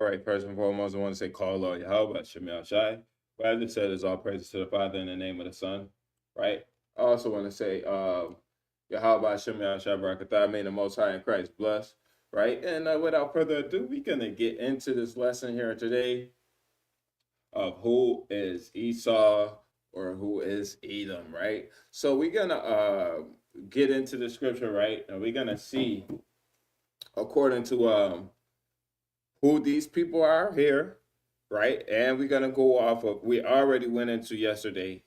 All right, first and foremost, I want to say call Lord Yahweh, Shemi Shai. What I just said is all praises to the Father in the name of the Son, right? I also want to say Yahweh, Shemi Shai, Barakatah, may the Most High in Christ bless, right? And without further ado, we're going to get into this lesson here today of who is Esau or who is Edom, right? So we're going to get into the scripture, right? And we're going to see, according to who these people are here, right? And we're gonna go off of, we already went into yesterday,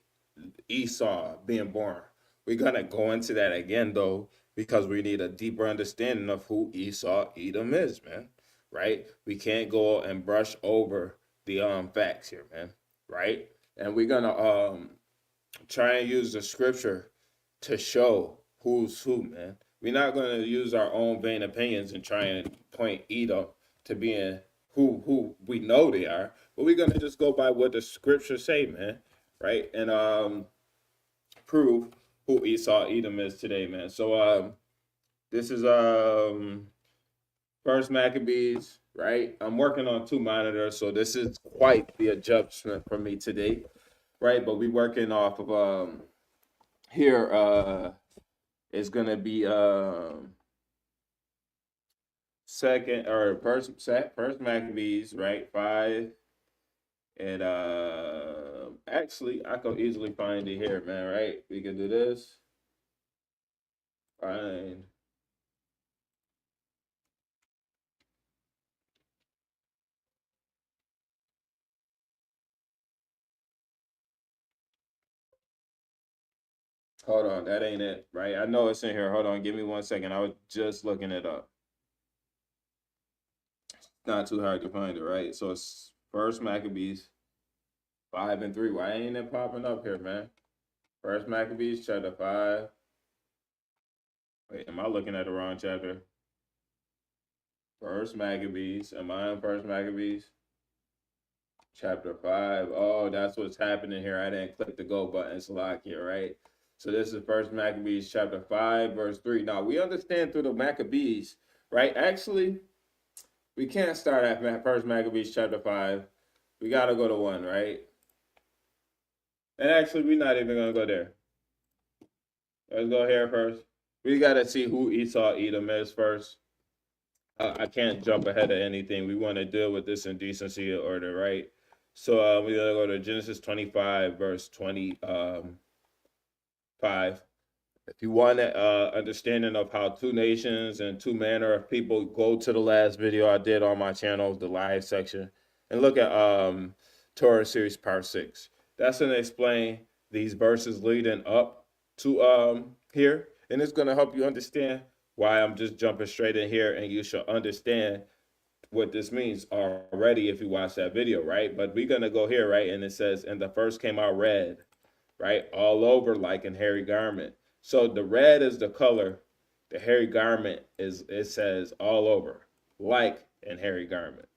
Esau being born. We're gonna go into that again though, because we need a deeper understanding of who Esau Edom is, man. Right? We can't go and brush over the facts here, man. Right? And we're gonna try and use the scripture to show who's who, man. We're not going to use our own vain opinions and try and point Edom to being who we know they are, but we're going to just go by what the scriptures say, man, right? And prove who Esau Edom is today, man. So this is First Maccabees, right? I'm working on two monitors, so this is quite the adjustment for me today, right? But we working off of here it's gonna be second or first Maccabees, right? 5. And actually I can easily find it here, man, right? We can do this. Find. Hold on, that ain't it, right? I know it's in here. Hold on, give me 1 second. I was just looking it up. Not too hard to find it, right? So it's First Maccabees 5 and 3. Why ain't it popping up here, man? First Maccabees chapter 5. Wait, am I looking at the wrong chapter? First Maccabees. Am I on First Maccabees? Chapter 5. Oh, that's what's happening here. I didn't click the go button, Salakia, right? So this is First Maccabees chapter 5, verse 3. Now we understand through the Maccabees, right? Actually, we can't start at First Maccabees chapter 5. We gotta go to 1, right? And actually, we're not even gonna go there. Let's go here first. We gotta see who Esau Edom is first. I can't jump ahead of anything. We want to deal with this in decency and order, right? So we're gonna go to Genesis 25, verse 25. If you want an understanding of how two nations and two manner of people, go to the last video I did on my channel, the live section, and look at Torah series part 6. That's gonna explain these verses leading up to here, and it's gonna help you understand why I'm just jumping straight in here, and you should understand what this means already if you watch that video, right? But we're gonna go here, right? And it says, and the first came out red, right? All over like in hairy garment. So the red is the color. The hairy garment is, it says all over, like in hairy garment.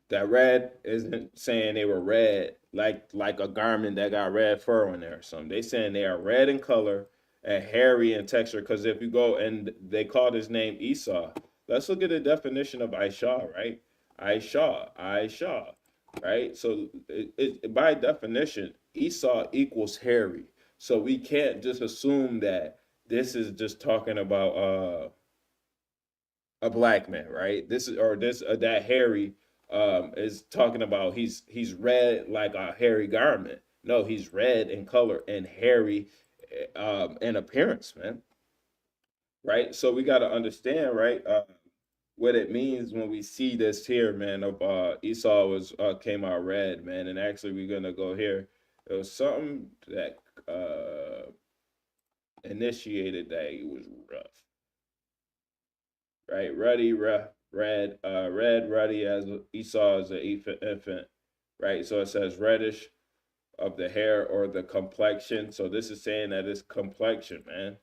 That red isn't saying they were red like a garment that got red fur on there or something. They saying they are red in color and hairy in texture. Because if you go and they call his name Esau, let's look at the definition of Aisha, right? Aisha, right? So by definition, Esau equals hairy. So we can't just assume that this is just talking about a black man, right? This is or this that hairy is talking about he's red like a hairy garment. No, he's red in color and hairy in appearance, man. Right? So we got to understand, right? What it means when we see this here, man, of Esau was came out red, man. And actually we're gonna go here. It was something that initiated that he was rough. Right? Ruddy, rough, red, ruddy as Esau is an infant, right? So it says reddish of the hair or the complexion. So this is saying that it's complexion, man.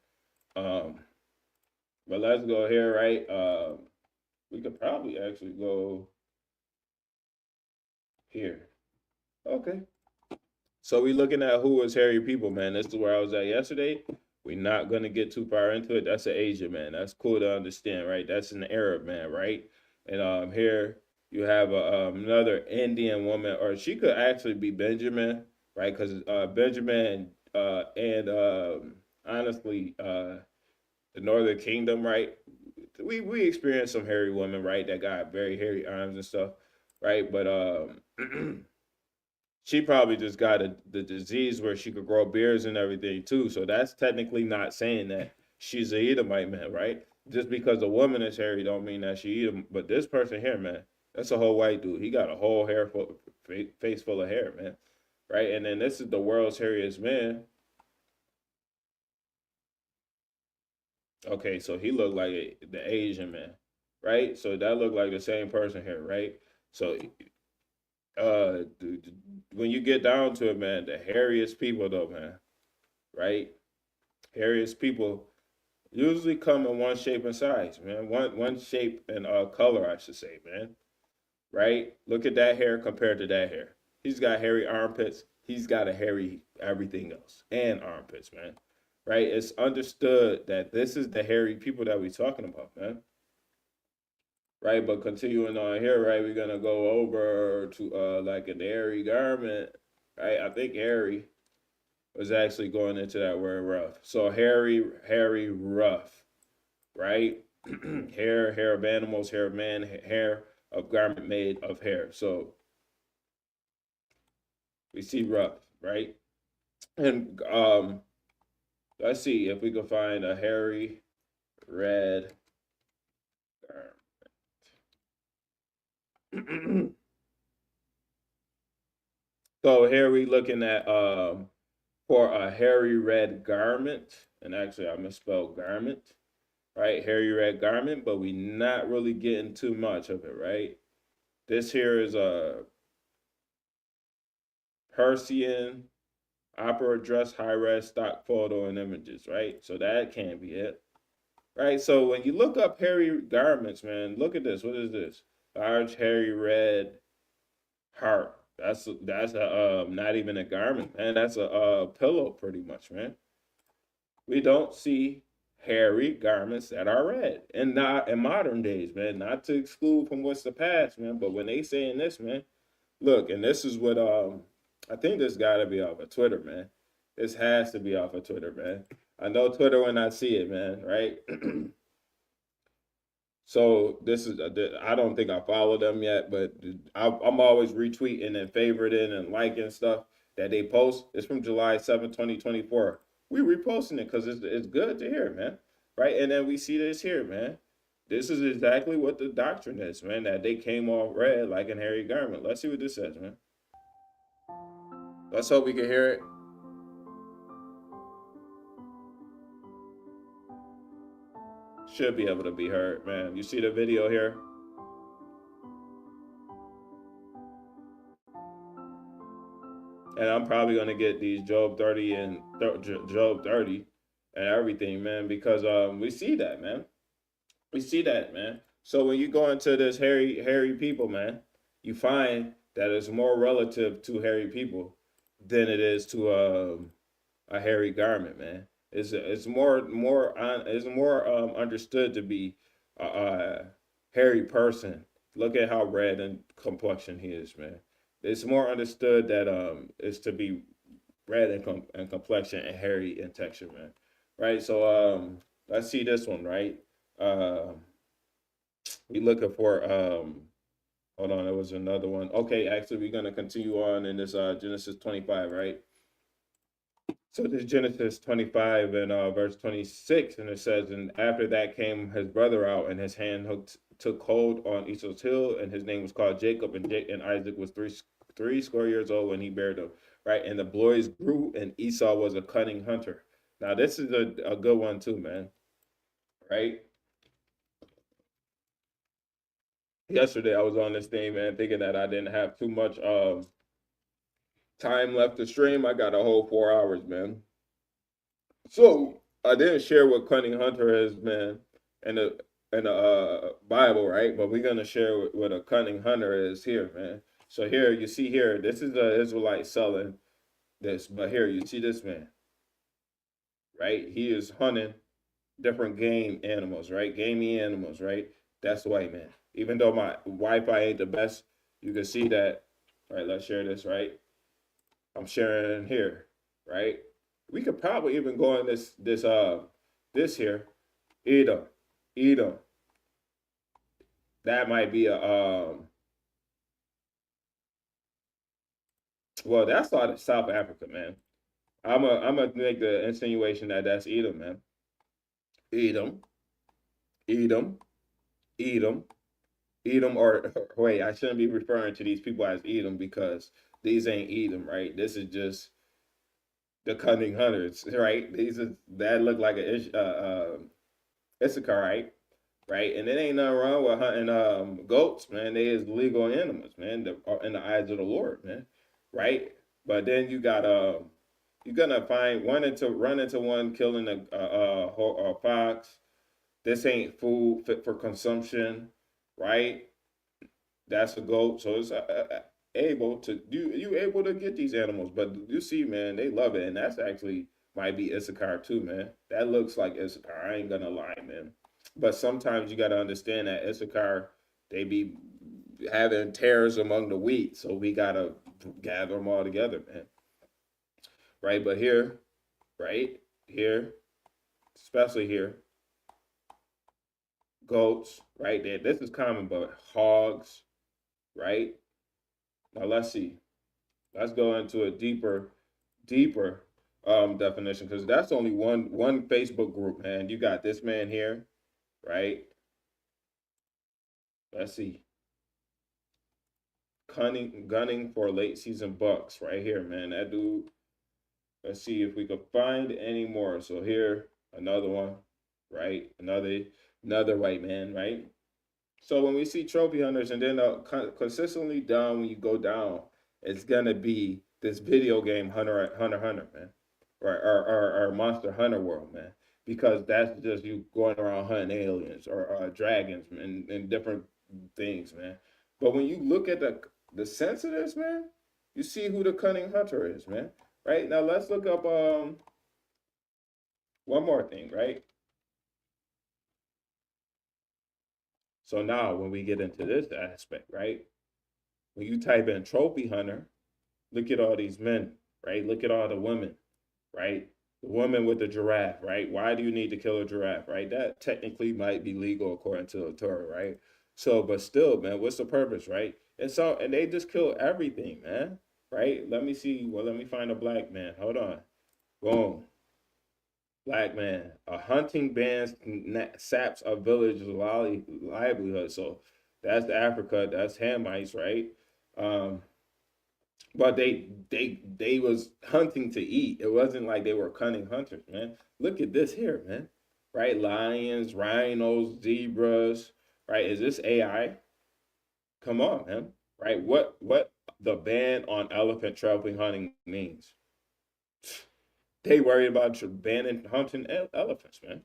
But let's go here, right? We could probably actually go here. Okay. So we looking at who is hairy people, man. This is where I was at yesterday. We're not gonna get too far into it. That's an Asian man. That's cool to understand, right? That's an Arab man, right? And here You have another Indian woman, or she could actually be Benjamin, right? Because Benjamin and honestly, the Northern Kingdom, right? We experienced some hairy women, right? That got very hairy arms and stuff, right? But she probably just got the disease where she could grow beards and everything too. So that's technically not saying that she's a Edomite, man, right? Just because a woman is hairy don't mean that she Edom. But this person here, man, that's a whole white dude. He got a whole face full of hair, man, right? And then this is the world's hairiest man. Okay, so he looked like the Asian man, right? So that looked like the same person here, right? So uh, when you get down to it, man, the hairiest people though, man, right? Hairiest people usually come in one shape and size, man. One shape and color, I should say, man. Right? Look at that hair compared to that hair. He's got hairy armpits. He's got a hairy everything else and armpits, man. Right? It's understood that this is the hairy people that we're talking about, man. Right? But continuing on here, right, we're gonna go over to like an hairy garment. Right? I think hairy was actually going into that word rough. So hairy, rough, right? Hair of animals, hair of man, hair of garment made of hair. So we see rough, right? And let's see if we can find a hairy red garment. So here we looking at for a hairy red garment, and actually I misspelled garment, right? Hairy red garment, but we not really getting too much of it, right? This here is a Persian opera dress, high res stock photo and images, right? So that can't be it, right? So when you look up hairy garments, man, look at this. What is this? Large hairy red heart. That's a not even a garment, man. That's a pillow, pretty much, man. We don't see hairy garments that are red, and not in modern days, man. Not to exclude from what's the past, man. But when they saying this, man, look, and this is what I think this got to be off of Twitter, man. This has to be off of Twitter, man. I know Twitter when I see it, man. Right? So this is I don't think I follow them yet, but I'm always retweeting and favoriting and liking stuff that they post. It's from July 7th, 2024. We reposting it because it's good to hear, man. Right? And then we see this here, man. This is exactly what the doctrine is, man. That they came off red like an hairy garment. Let's see what this says, man. Let's hope we can hear it. Should be able to be heard, man. You see the video here? And I'm probably gonna get these Job 30 and Job 30 and everything, man, because we see that, man. We see that, man. So when you go into this hairy people, man, you find that it's more relative to hairy people than it is to a hairy garment, man. It's more understood to be a hairy person. Look at how red and complexion he is, man. It's more understood that it's to be red and complexion and hairy in texture, man. Right. So let's see this one, right? We looking for hold on, there was another one. Okay, actually we're gonna continue on in this Genesis 25, right? So this Genesis 25 and verse 26, and it says, and after that came his brother out, and his hand took hold on Esau's heel, and his name was called Jacob, and Isaac was three score years old when he bare them, right? And the boys grew, and Esau was a cunning hunter. Now this is a good one too, man, right? Yesterday I was on this thing, man, thinking that I didn't have too much time left to stream. I got a whole 4 hours, man. So I didn't share what cunning hunter is, man, in the Bible, right? But we're gonna share what a cunning hunter is here, man. So here you see here, this is the Israelite selling this, but here you see this man, right? He is hunting different game animals, right? Gamey animals, right? That's the white man. Even though my Wi-Fi ain't the best, you can see that. All right, let's share this, right? I'm sharing here, right? We could probably even go in this here, Edom. Edom. That might be a well, that's out of South Africa, man. I'm gonna make the insinuation that that's Edom, man. Edom, Edom, Edom, Edom, or wait, I shouldn't be referring to these people as Edom because these ain't Edom, right? This is just the cunning hunters, right? These are that look like a Issachar, right? And it ain't nothing wrong with hunting goats, man. They is legal animals, man, in the eyes of the Lord, man, right? But then you got you're gonna find run into one killing a fox. This ain't food fit for consumption, right? That's a goat, so it's able to you able to get these animals, but you see, man, they love it, and that's actually might be Issachar too, man. That looks like Issachar. I ain't gonna lie, man. But sometimes you got to understand that Issachar they be having tares among the wheat, so we gotta gather them all together, man. Right, but here, right here, especially here, goats, right there. This is common, but hogs, right? Now let's see. Let's go into a deeper definition because that's only one Facebook group, man. You got this man here, right? Let's see. Gunning for late season bucks right here, man. That dude. Let's see if we could find any more. So here, another one, right? Another white man, right? So when we see trophy hunters and then consistently down when you go down, it's gonna be this video game Hunter, man, right? Or Monster Hunter World, man, because that's just you going around hunting aliens or dragons and different things, man. But when you look at the sense of this, man, you see who the cunning hunter is, man. Right now, let's look up one more thing, right? So now when we get into this aspect, right? When you type in trophy hunter, look at all these men, right? Look at all the women, right? The woman with the giraffe, right? Why do you need to kill a giraffe, right? That technically might be legal according to the Torah, right? So, but still, man, what's the purpose, right? And they just kill everything, man, right? Let me see. Well, let me find a black man. Hold on. Boom. Black man. A hunting band saps a village's livelihood. So that's Africa. That's Hamites, right? Um, but they was hunting to eat. It wasn't like they were cunning hunters, man. Look at this here, man. Right? Lions, rhinos, zebras. Right? Is this AI? Come on, man. Right? What the ban on elephant traveling hunting means? They worried about banning hunting elephants, man.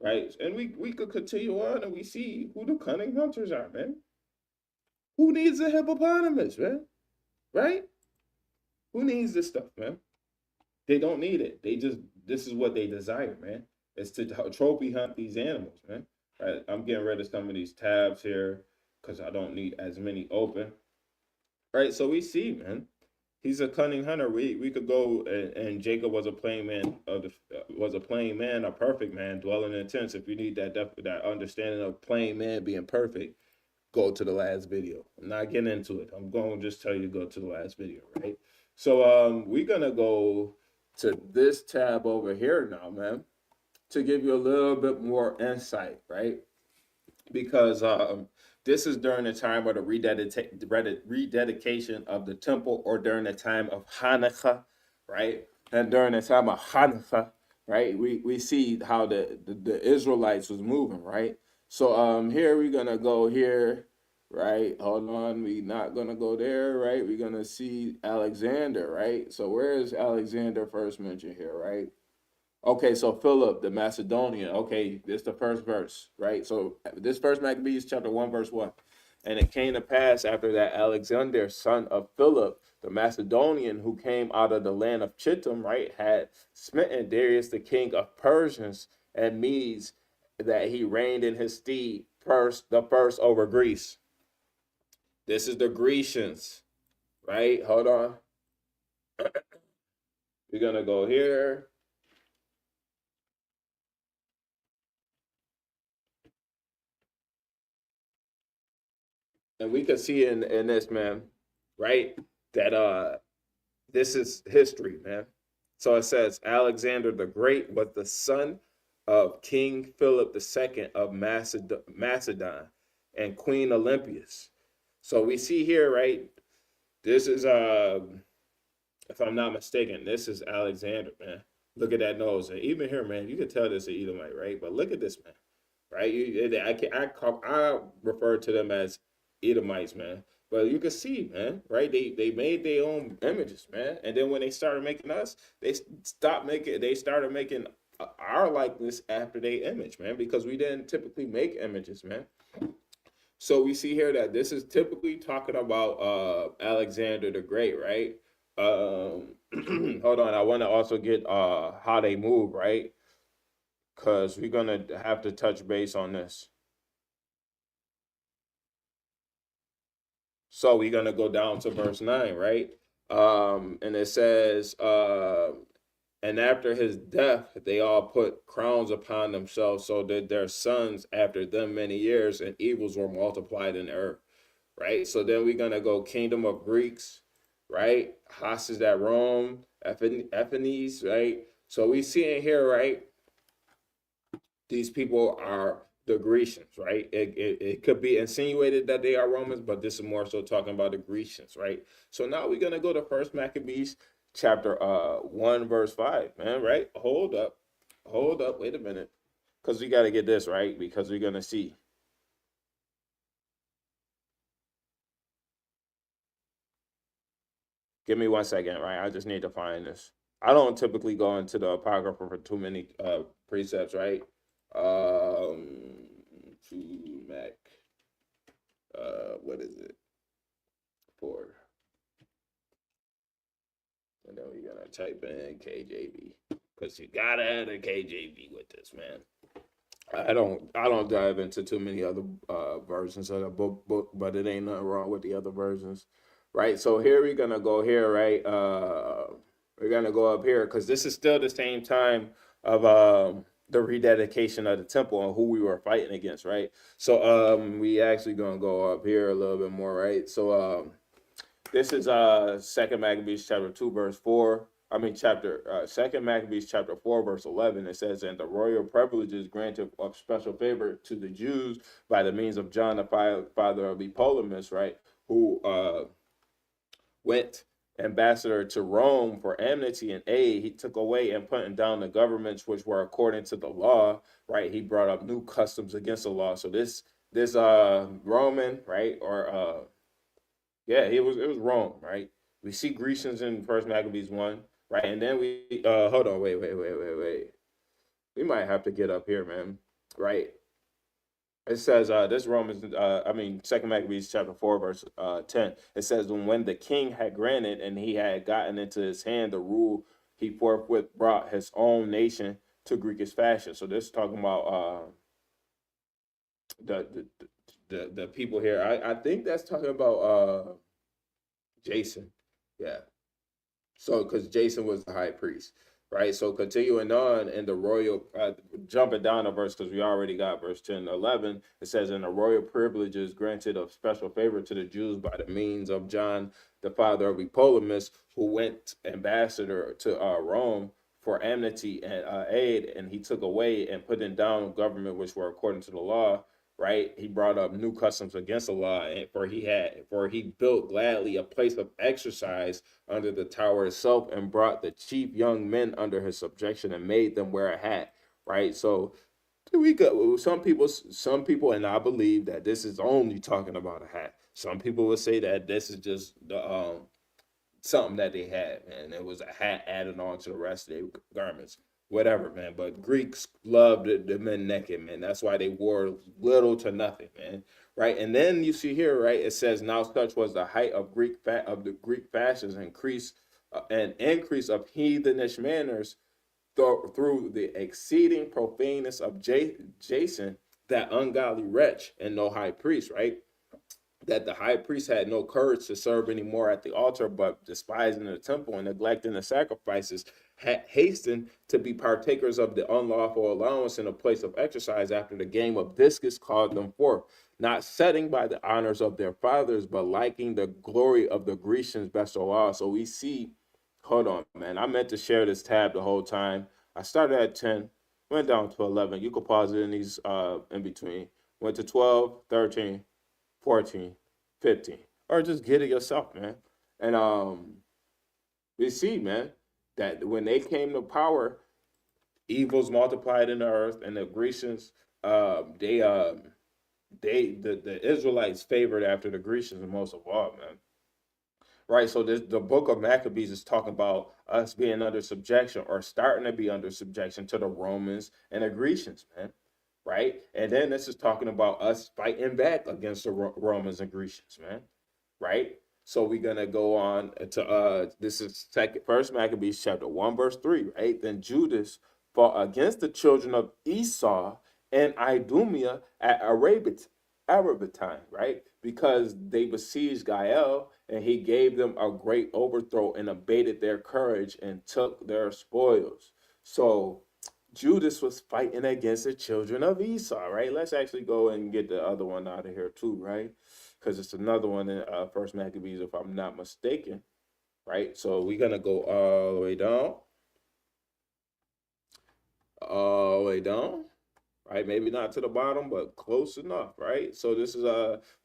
Right? And we could continue on and we see who the cunning hunters are, man. Who needs a hippopotamus, man? Right? Who needs this stuff, man? They don't need it. This is what they desire, man. It's to trophy hunt these animals, man. Right? I'm getting rid of some of these tabs here because I don't need as many open. Right? So we see, man. He's a cunning hunter. We could go and Jacob was a plain man a perfect man, dwelling in tents. If you need that understanding of plain man being perfect, go to the last video. I'm not getting into it. I'm going to just tell you to go to the last video, right? So we're gonna go to this tab over here now, man, to give you a little bit more insight, right? Because this is during the time of the rededication of the temple, or during the time of Hanukkah, right? And during the time of Hanukkah, right, we see how the Israelites was moving, right? So here we're gonna go here, right? Hold on, we not gonna go there, right? We're gonna see Alexander, right? So where is Alexander first mentioned here, right? Okay, so Philip the Macedonian. Okay, this is the first verse, right? So this first Maccabees chapter 1, verse 1. And it came to pass after that Alexander, son of Philip the Macedonian, who came out of the land of Chittim, right, had smitten Darius the king of Persians and Medes, that he reigned in his stead first over Greece. This is the Grecians, right? Hold on. We're gonna go here. And we can see in this, man, right? That this is history, man. So it says Alexander the Great was the son of King Philip II of Macedon and Queen Olympias. So we see here, right? This is if I'm not mistaken, this is Alexander, man. Look at that nose, and even here, man, you can tell this is Edomite, right? But look at this, man, right? I refer to them as Edomites, man. But you can see, man, right? They made their own images, man, and then when they started making us, they started making our likeness after their image, man, because we didn't typically make images, man. So we see here that this is typically talking about Alexander the Great, right? Hold on, I want to also get how they move, right? Because we're gonna have to touch base on this. So we're gonna go down to verse 9, right? And it says, and after his death, they all put crowns upon themselves, so that their sons after them many years, and evils were multiplied in the earth, right? So then we're gonna go kingdom of Greeks, right? Hostage at Rome, Ephanes, right? So we see in here, right? These people are the Grecians, right? It could be insinuated that they are Romans, but this is more so talking about the Grecians, right? So now we're gonna go to First Maccabees chapter 1 verse 5, man, right? Hold up, wait a minute, because we got to get this right, because we're gonna see. Give me 1 second, right? I just need to find this. I don't typically go into the apocrypha for too many precepts, right? To Mac, what is it? 4. And then we're gonna type in KJV, because you gotta add a KJV with this, man. I don't dive into too many other versions of the book, but it ain't nothing wrong with the other versions, right? So here we're gonna go here, right? We're gonna go up here because this is still the same time of the rededication of the temple and who we were fighting against, right? So we actually gonna go up here a little bit more, right? So this is Second Maccabees chapter 2 verse 4. I mean chapter Second Maccabees chapter 4 verse 11. It says, "And the royal privileges granted of special favor to the Jews by the means of John the father of Epolamus, right, who went ambassador to Rome for amnesty and aid. He took away and putting down the governments which were according to the law, right? He brought up new customs against the law." So this Roman, right, or yeah, it was Rome, right? We see Grecians in First Maccabees 1, right? And then we hold on, wait. We might have to get up here, man. Right. It says this Romans Second Maccabees chapter 4 verse 10. It says, when the king had granted and he had gotten into his hand the rule, he forthwith brought his own nation to Greekish fashion. So this is talking about the the people here. I think that's talking about Jason. Yeah. So, because Jason was the high priest, right? So, continuing on in the royal, jumping down a verse, because we already got verse 10 11, it says, "And the royal privileges granted of special favor to the Jews by the means of John, the father of Epolamus, who went ambassador to Rome for amnesty and aid, and he took away and put in down government which were according to the law." Right, he brought up new customs against the law, and for he built gladly a place of exercise under the tower itself, and brought the chief young men under his subjection, and made them wear a hat. Right, so we go. Some people, and I believe that this is only talking about a hat. Some people would say that this is just the something that they had, and it was a hat added on to the rest of their garments. Whatever, man. But Greeks loved the men naked, man. That's why they wore little to nothing, man. Right, and then you see here, right? It says, "Now such was the height of the Greek fashions, increase of heathenish manners through the exceeding profaneness of Jason, that ungodly wretch and no high priest, right? That the high priest had no courage to serve anymore at the altar, but despising the temple and neglecting the sacrifices, had hastened to be partakers of the unlawful allowance in a place of exercise after the game of discus called them forth, not setting by the honors of their fathers, but liking the glory of the Grecians best of all. So we see, hold on, man. I meant to share this tab the whole time. I started at 10, went down to 11. You could pause it in these in between. Went to 12, 13. 14, 15, or just get it yourself, man. And we see, man, that when they came to power, evils multiplied in the earth, and the Grecians, the Israelites favored after the Grecians most of all, man. Right, so the book of Maccabees is talking about us being under subjection or starting to be under subjection to the Romans and the Grecians, man. Right, and then this is talking about us fighting back against the Romans and Grecians, man. Right, so we're gonna go on to this is First Maccabees chapter 1 verse 3. Right, then Judas fought against the children of Esau and Idumea at Arabatine, right? Because they besieged Gael, and he gave them a great overthrow and abated their courage and took their spoils. So Judas was fighting against the children of Esau, right? Let's actually go and get the other one out of here too, right? Because it's another one in First Maccabees, if I'm not mistaken, right? So we're gonna go all the way down, right? Maybe not to the bottom, but close enough, right? So this is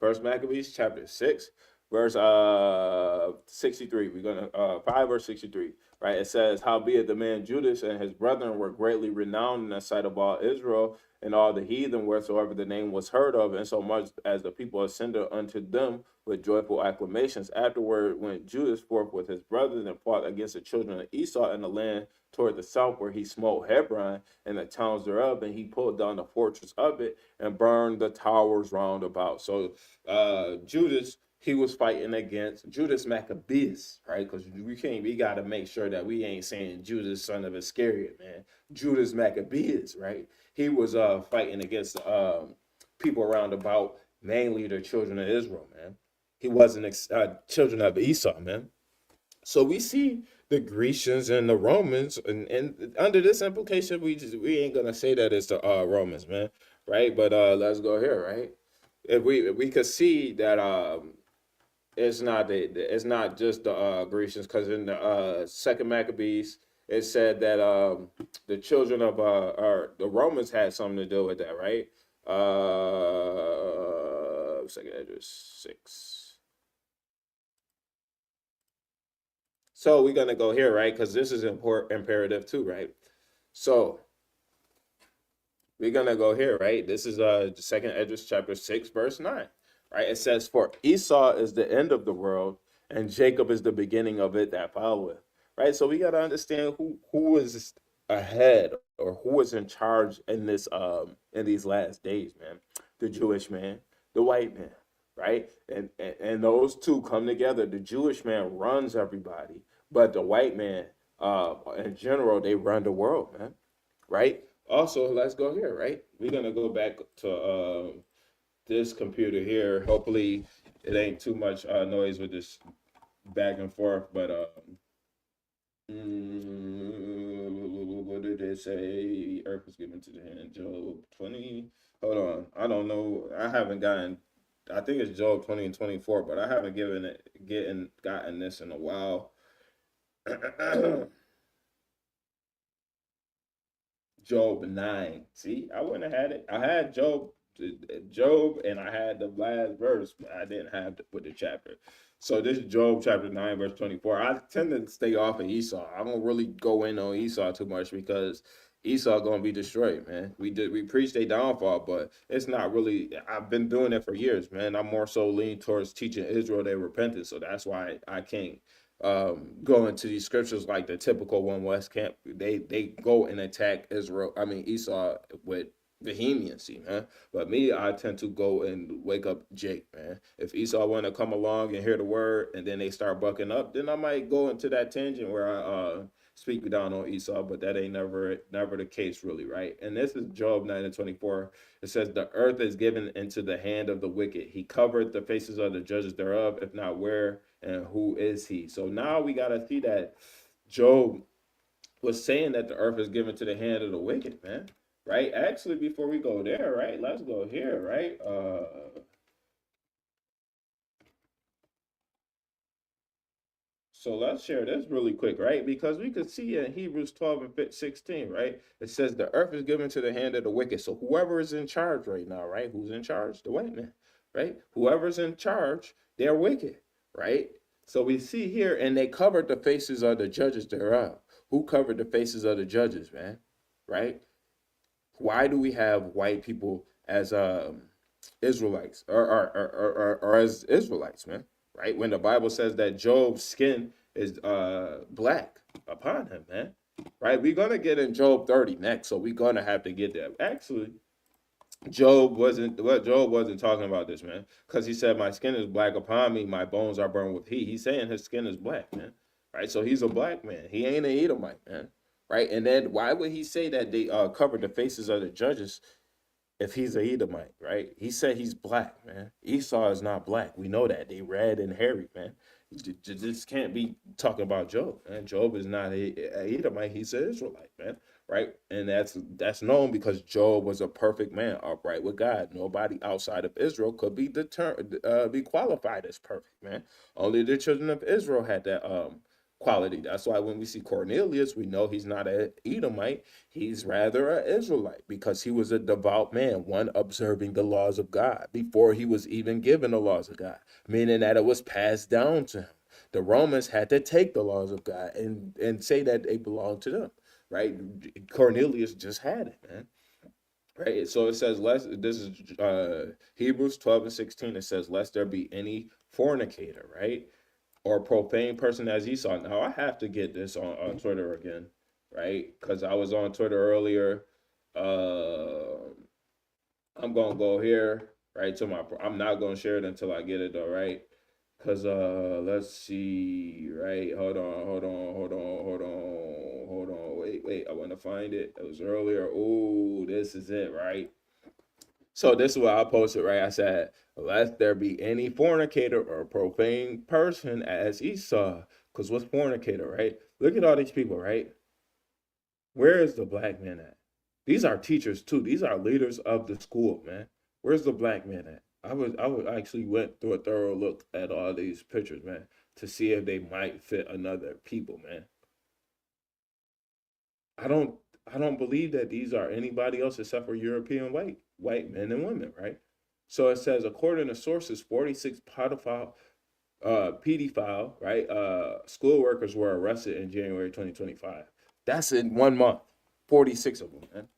First Maccabees chapter 6, verse 63. We're gonna 5 verse 63, right? It says, "Howbeit the man Judas and his brethren were greatly renowned in the sight of all Israel and all the heathen wheresoever the name was heard of, and so much as the people ascended unto them with joyful acclamations. Afterward went Judas forth with his brethren and fought against the children of Esau in the land toward the south, where he smote Hebron and the towns thereof, and he pulled down the fortress of it and burned the towers round about." So Judas, he was fighting against Judas Maccabeus, right? Because we got to make sure that we ain't saying Judas, son of Iscariot, man. Judas Maccabeus, right? He was fighting against people around about, mainly the children of Israel, man. He wasn't children of Esau, man. So we see the Grecians and the Romans, and under this implication, we ain't gonna say that it's the Romans, man, right? But let's go here, right? If we could see that it's not just the Grecians, because in the Second Maccabees it said that the children of or the Romans had something to do with that, right? Second address 6. So we're gonna go here, right? Because this is imperative too, right? So we're gonna go here, right? This is Second Esdras chapter 6, verse 9, right? It says, "For Esau is the end of the world, and Jacob is the beginning of it that followeth." Right? So we gotta understand who is ahead or who is in charge in these last days, man. The Jewish man, the white man, right? And those two come together. The Jewish man runs everybody, but the white man, in general, they run the world, man. Right? Also, let's go here, right? We're gonna go back to this computer here. Hopefully, it ain't too much noise with this back and forth. But what did it say? Earth was given to the hand. Job 20. Hold on, I don't know. I haven't gotten. I think it's Job 20 and 24, but I haven't gotten this in a while. Job 9. See, I wouldn't have had it. I had Job, and I had the last verse, but I didn't have with the chapter. So this is Job chapter 9, verse 24. I tend to stay off of Esau. I don't really go in on Esau too much because Esau gonna be destroyed, man. We preach their downfall, but it's not really. I've been doing it for years, man. I'm more so lean towards teaching Israel their repentance, so that's why I can't go into these scriptures like the typical one West Camp. They go and attack Israel. I mean Esau with vehemency, man. But me, I tend to go and wake up Jake, man. If Esau want to come along and hear the word, and then they start bucking up, then I might go into that tangent where speak down on Esau, but that ain't never the case really, right? And this is Job 9:24. It says, "The earth is given into the hand of the wicked. He covered the faces of the judges thereof. If not, where and who is he?" So now we gotta see that Job was saying that the earth is given to the hand of the wicked, man. Right? Actually, before we go there, right? Let's go here, right? So let's share this really quick, right? Because we could see in Hebrews 12 and 16, right? It says the earth is given to the hand of the wicked. So whoever is in charge right now, right? Who's in charge? The white man, right? Whoever's in charge, they're wicked, right? So we see here, and they covered the faces of the judges thereof. Who covered the faces of the judges, man? Right? Why do we have white people as Israelites or as Israelites, man? Right? When the Bible says that Job's skin is black upon him, man. Right? We're gonna get in Job 30 next, so we're gonna have to get there. Actually, Job wasn't talking about this, man, because he said, "My skin is black upon me, my bones are burned with heat." He's saying his skin is black, man. Right? So he's a black man. He ain't an Edomite, man. Right? And then why would he say that they covered the faces of the judges if he's a Edomite, right? He said he's black, man. Esau is not black. We know that. They red and hairy, man. Just can't be talking about Job, man. Job is not a Edomite. He's an Israelite, man. Right? And that's known because Job was a perfect man, upright with God. Nobody outside of Israel could be qualified as perfect, man. Only the children of Israel had that quality. That's why when we see Cornelius, we know he's not an Edomite. He's rather an Israelite because he was a devout man, one observing the laws of God before he was even given the laws of God, meaning that it was passed down to him. The Romans had to take the laws of God and say that they belonged to them, right? Cornelius just had it, man. Right. So it says, this is Hebrews 12 and 16. It says, "Lest there be any fornicator," right? Or profane person as Esau. Now I have to get this on Twitter again, right? Because I was on Twitter earlier. I'm gonna go here, right? I'm not gonna share it until I get it though, right? Cause let's see, right? Hold on. Wait, I wanna find it. It was earlier. Oh, this is it, right? So this is what I posted, right? I said, "Lest there be any fornicator or profane person as Esau." Because what's fornicator, right? Look at all these people, right? Where is the black man at? These are teachers too. These are leaders of the school, man. Where's the black man at? I would actually went through a thorough look at all these pictures, man, to see if they might fit another people, man. I don't I don't believe that these are anybody else except for European white men and women, right? So it says, according to sources, 46 pedophile, right? School workers were arrested in January 2025. That's in 1 month. 46 of them, man.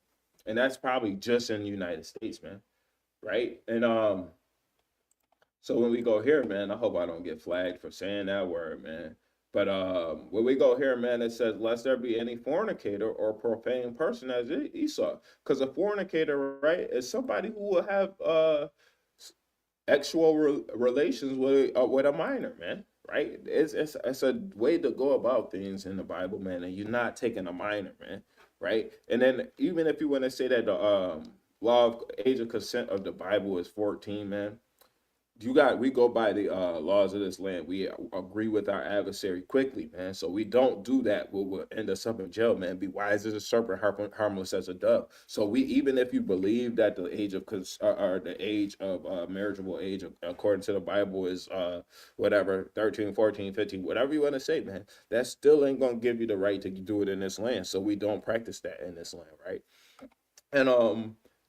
And that's probably just in the United States, man. Right? And so when we go here, man, I hope I don't get flagged for saying that word, man. But when we go here, man, it says, "Lest there be any fornicator or profane person as Esau." Because a fornicator, right, is somebody who will have sexual relations with a minor, man. Right? It's a way to go about things in the Bible, man, and you're not taking a minor, man. Right? And then even if you want to say that the law of age of consent of the Bible is 14, man, we go by the laws of this land. We agree with our adversary quickly, man. So we don't do that. We'll end us up in jail, man. Be wise as a serpent, harmless as a dove. So we, even if you believe that the age of or the age of marriageable age, according to the Bible, is whatever 13, 14, 15, whatever you want to say, man, that still ain't gonna give you the right to do it in this land. So we don't practice that in this land, right? And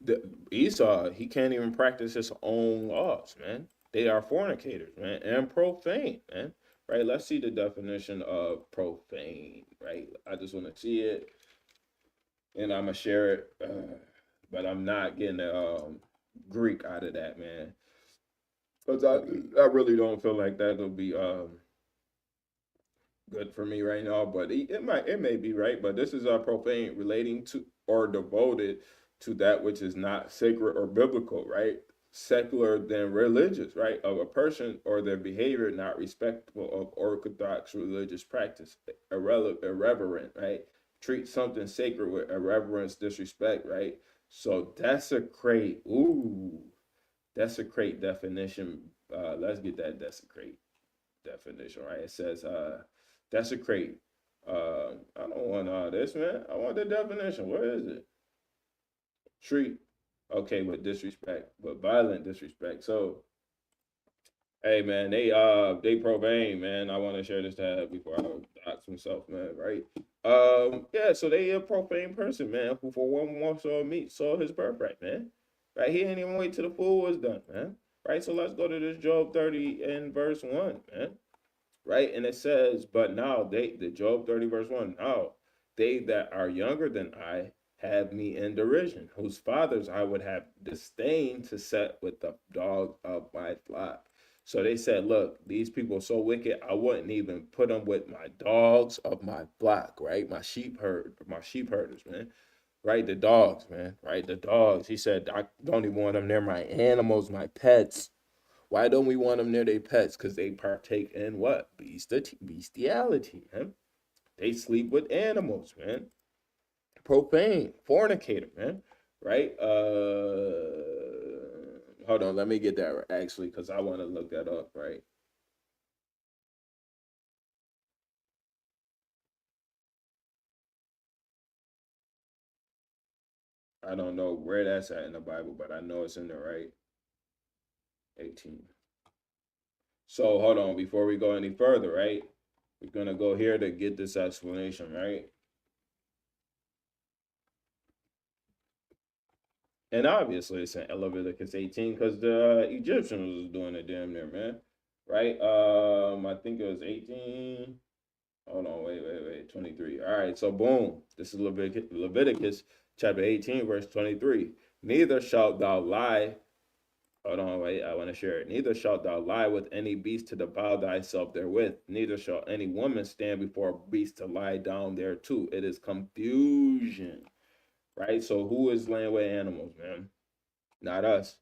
the Esau, he can't even practice his own laws, man. They are fornicators, man, and profane, man. Right? Let's see the definition of profane, right? I just want to see it, and I'm gonna share it, but I'm not getting the Greek out of that, man, because I really don't feel like that'll be good for me right now. But it may be right. But this is profane, relating to or devoted to that which is not sacred or biblical, right? secular than religious, right? Of a person or their behavior not respectful of orthodox religious practice, irreverent, right? Treat something sacred with irreverence, disrespect, right? So desecrate, ooh, desecrate definition. Let's get that desecrate definition, right? It says desecrate. I don't want all this, man. I want the definition. Where is it? Treat, okay, with disrespect, but violent disrespect. So, hey, man, they profane, man. I want to share this tab before I dox myself, man. Right? Yeah. So they a profane person, man, who for one morsel of meat saw his birthright, man. Right? He didn't even wait till the fool was done, man. Right? So let's go to this Job 30 and verse 1, man. Right? And it says, but now the Job 30 verse 1, now they that are younger than I have me in derision, whose fathers I would have disdained to set with the dogs of my flock. So they said, look, these people are so wicked, I wouldn't even put them with my dogs of my flock, right? My sheep herders, man. Right? The dogs, man. Right? The dogs. He said, I don't even want them near my animals, my pets. Why don't we want them near their pets? Because they partake in what? Bestiality, man. They sleep with animals, man. Profane, fornicator, man. Right? Hold on, let me get that actually, because I want to look that up, right? I don't know where that's at in the Bible, but I know it's in there, right? 18. So hold on, before we go any further, right? We're gonna go here to get this explanation, right? And obviously it's in Leviticus 18 because the Egyptians was doing it damn near, man. Right? I think it was 18. Hold on, wait. 23. All right, so boom. This is Leviticus chapter 18, verse 23. Neither shalt thou lie. Hold on, wait, I want to share it. Neither shalt thou lie with any beast to defile thyself therewith. Neither shall any woman stand before a beast to lie down there too. It is confusion. Right? So who is laying with animals, man? Not us,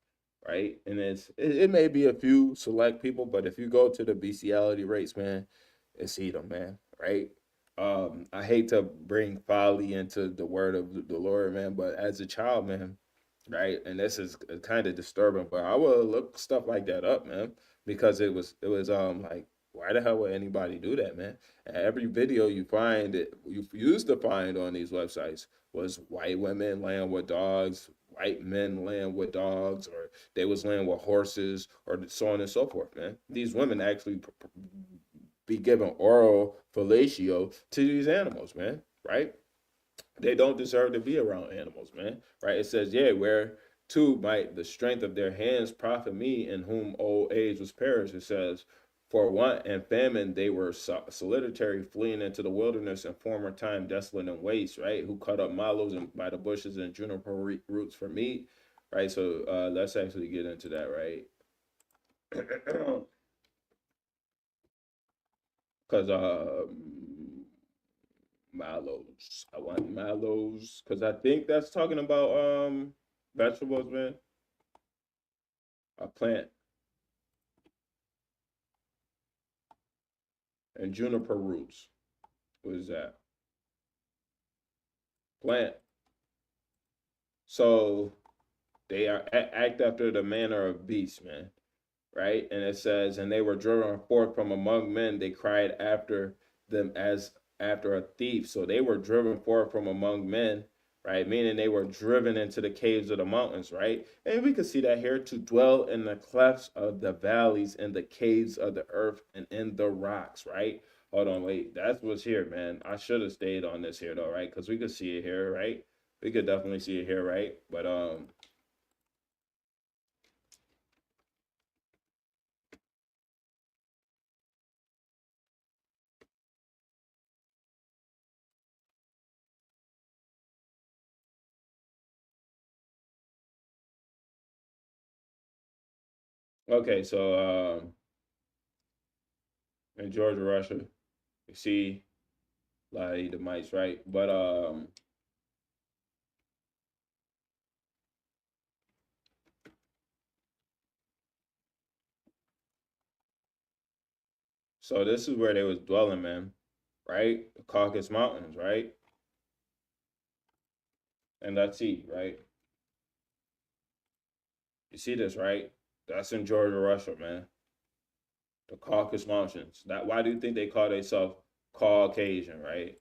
right? And it may be a few select people, but if you go to the bestiality rates, man, it's Edom, man, right? I hate to bring folly into the word of the Lord, man, but as a child, man, right? And this is kind of disturbing, but I will look stuff like that up, man, because it was like why the hell would anybody do that, man? And every video you find it you used to find on these websites was white women laying with dogs, white men laying with dogs, or they was laying with horses, or so on and so forth, man. These women actually be given oral fellatio to these animals, man, right? They don't deserve to be around animals, man. Right? It says, yeah, where too might the strength of their hands profit me, in whom old age was perished. It says, for want and famine they were solitary, fleeing into the wilderness in former time, desolate and waste. Right? Who cut up mallows and by the bushes and juniper roots for meat. Right? So let's actually get into that. Right? Because mallows. I want mallows because I think that's talking about vegetables, man. A plant and juniper roots. What is that? Plant. So they are act after the manner of beasts, man. Right? And it says, and they were driven forth from among men. They cried after them as after a thief. So they were driven forth from among men, right? Meaning they were driven into the caves of the mountains, right? And we can see that here to dwell in the clefts of the valleys, in the caves of the earth, and in the rocks, right? Hold on, wait. That's what's here, man. I should have stayed on this here though, right? Because we could see it here, right? We could definitely see it here, right? But okay, so in Georgia, Russia, you see a lot of Edomites, right? But So this is where they was dwelling, man, right? The Caucasus Mountains, right? And let's see, right? You see this, right? That's in Georgia, Russia, man. The Caucasus Mountains. That why do you think they call themselves Caucasian, right?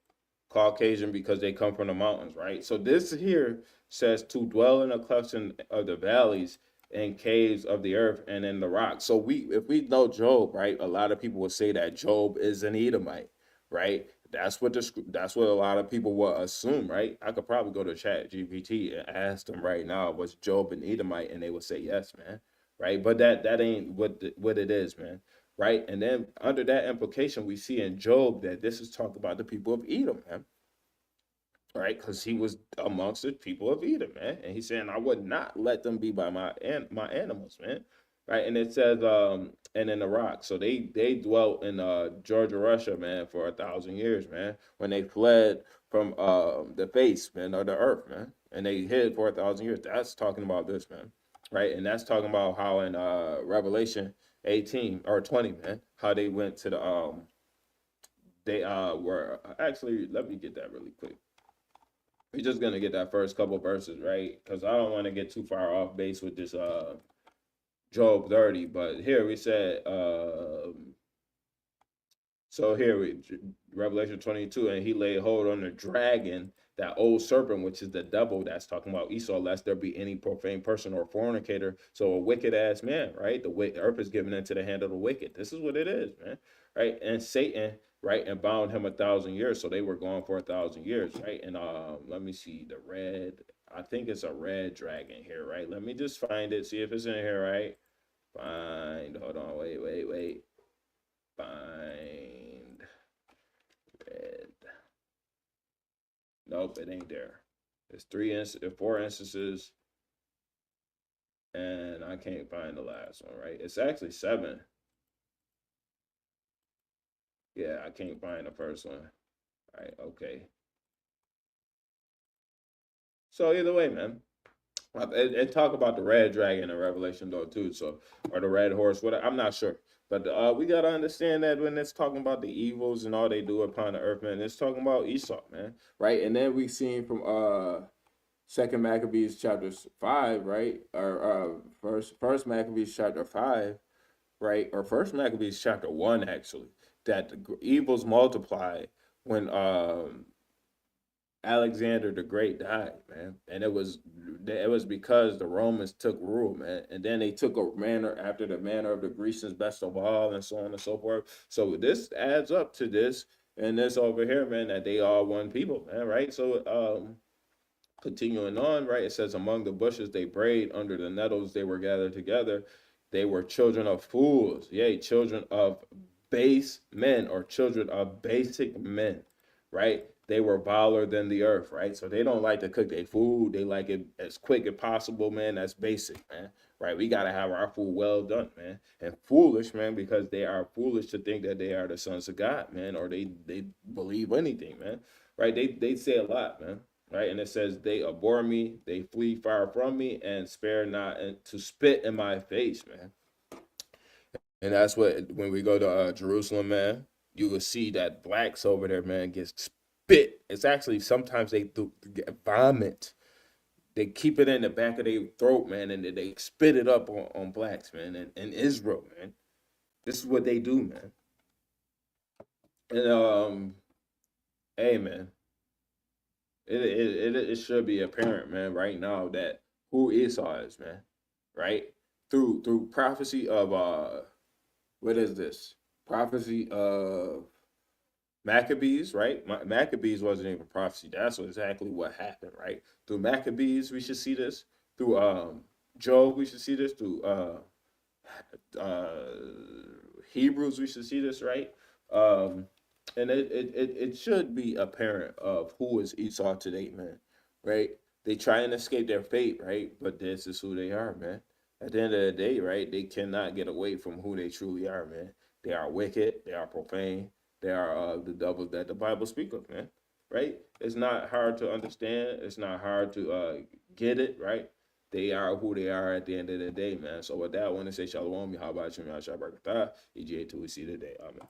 Caucasian because they come from the mountains, right? So this here says to dwell in a cluster of the valleys and caves of the earth and in the rocks. So if we know Job, right, a lot of people will say that Job is an Edomite, right? That's what a lot of people will assume, right? I could probably go to Chat GPT and ask them right now, was Job an Edomite, and they would say yes, man, right? But that ain't what it is, man, right? And then under that implication, we see in Job that this is talk about the people of Edom, man, right? Because he was amongst the people of Edom, man, and he's saying, "I would not let them be by my animals, man." Right, and it says, and in the rock. So they dwelt in Georgia, Russia, man, for 1,000 years, man. When they fled from the face, man, or the earth, man, and they hid for 1,000 years. That's talking about this, man, right? And that's talking about how in Revelation 18 or 20, man, how they went to the they were actually. Let me get that really quick. We're just gonna get that first couple verses, right? Because I don't want to get too far off base with this Job 30. But here we said so here we Revelation 22, and he laid hold on the dragon, that old serpent, which is the devil. That's talking about Esau, lest there be any profane person or fornicator. So a wicked ass man, right? The earth is given into the hand of the wicked. This is what it is, man. Right? And Satan, right, and bound him 1,000 years. So they were gone for 1,000 years, right? And let me see the red. I think it's a red dragon here, right? Let me just find it, see if it's in here, right? Find. Hold on. Wait. Find red. Nope, it ain't there. There's 4 instances, and I can't find the last one, right? It's actually 7. Yeah, I can't find the first one. All right, okay. So either way, man. And talk about the red dragon in Revelation though too. So or the red horse, what I'm not sure. But we gotta understand that when it's talking about the evils and all they do upon the earth, man, it's talking about Esau, man. Right? And then we seen from Second Maccabees chapter 5, right? Or first Maccabees chapter 5, right? Or First Maccabees chapter 1, actually, that the evils multiply when Alexander the Great died, man, and it was because the Romans took rule, man, and then they took a manner after the manner of the Grecians best of all, and so on and so forth. So this adds up to this and this over here, man, that they are one people, man, right? So continuing on, right, it says, among the bushes they brayed, under the nettles they were gathered together. They were children of fools, yea, children of base men, or children of basic men, right? They were viler than the earth, right? So they don't like to cook their food. They like it as quick as possible, man. That's basic, man. Right? We gotta have our food well done, man. And foolish, man, because they are foolish to think that they are the sons of God, man, or they believe anything, man. Right? They say a lot, man. Right? And it says they abhor me, they flee far from me, and spare not and to spit in my face, man. And that's what when we go to Jerusalem, man, you will see that blacks over there, man, get spit. It's actually sometimes they get vomit. They keep it in the back of their throat, man, and they spit it up on blacks, man, and Israel, man. This is what they do, man. And hey, man, it should be apparent, man, right now that who Esau is, man, right? Through prophecy of what is this? Prophecy of Maccabees, right? Maccabees wasn't even prophecy. That's exactly what happened, right? Through Maccabees, we should see this. Through Job, we should see this. Through uh, Hebrews, we should see this, right? Um, and it should be apparent of who is Esau today, man, right? They try and escape their fate, right? But this is who they are, man. At the end of the day, right? They cannot get away from who they truly are, man. They are wicked. They are profane. They are the devils that the Bible speaks of, man. Right? It's not hard to understand. It's not hard to get it, right? They are who they are at the end of the day, man. So with that, I want to say shalom, Yahweh Shem Yahshua Barakatah, EGA till we see the day. Amen.